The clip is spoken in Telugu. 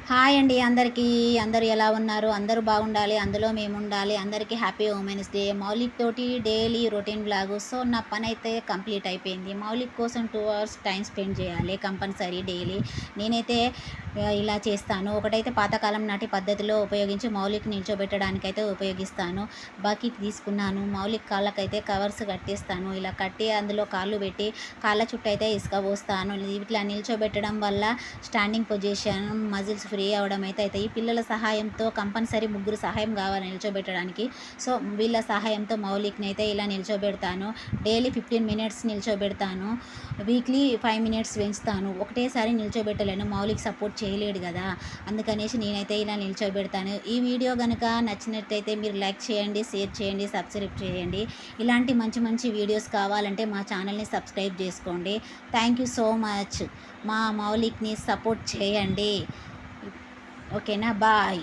హాయ్ అండి అందరికీ. అందరూ ఎలా ఉన్నారు? అందరూ బాగుండాలి. అందులో మేముండాలి. అందరికీ హ్యాపీ ఉమెన్స్ డే. మౌలిక్ తోటి డైలీ రొటీన్ వ్లాగు. సో, నా పనైతే కంప్లీట్ అయిపోయింది. మౌలిక్ కోసం 2 అవర్స్ టైం స్పెండ్ చేయాలి కంపల్సరీ డైలీ. నేనైతే ఇలా చేస్తాను. ఒకటైతే పాతకాలం నాటి పద్ధతిలో ఉపయోగించి మౌలిక్ నిల్చోబెట్టడానికైతే ఉపయోగిస్తాను. బకెట్ తీసుకున్నాను. మౌలిక్ కాళ్ళకైతే కవర్స్ కట్టేస్తాను. ఇలా కట్టి అందులో కాళ్ళు పెట్టి కాళ్ళ చుట్టూ అయితే ఇసుక పోస్తాను. ఇట్లా నిల్చోబెట్టడం వల్ల స్టాండింగ్ పొజిషన్ మజిల్స్ ఫ్రీ అవ్వడం అయితే అవుతాయి. పిల్లల సహాయంతో కంపల్సరీ ముగ్గురు సహాయం కావాలి నిల్చోబెట్టడానికి. సో, వీళ్ళ సహాయంతో మౌలిక్ని అయితే ఇలా నిల్చోబెడతాను. డైలీ 15 మినిట్స్ నిల్చోబెడతాను. వీక్లీ 5 మినిట్స్ పెంచుతాను. ఒకటేసారి నిల్చోబెట్టలేను, మౌలిక్ సపోర్ట్ చేయలేడు కదా. అందుకనేసి నేనైతే ఇలా నిల్చోబెడతాను. ఈ వీడియో కనుక నచ్చినట్టయితే మీరు లైక్ చేయండి, షేర్ చేయండి, సబ్స్క్రైబ్ చేయండి. ఇలాంటి మంచి మంచి వీడియోస్ కావాలంటే మా ఛానల్ని సబ్స్క్రైబ్ చేసుకోండి. Thank you so much. మా మౌలిక్ని సపోర్ట్ చేయండి. ఓకేనా? బాయ్.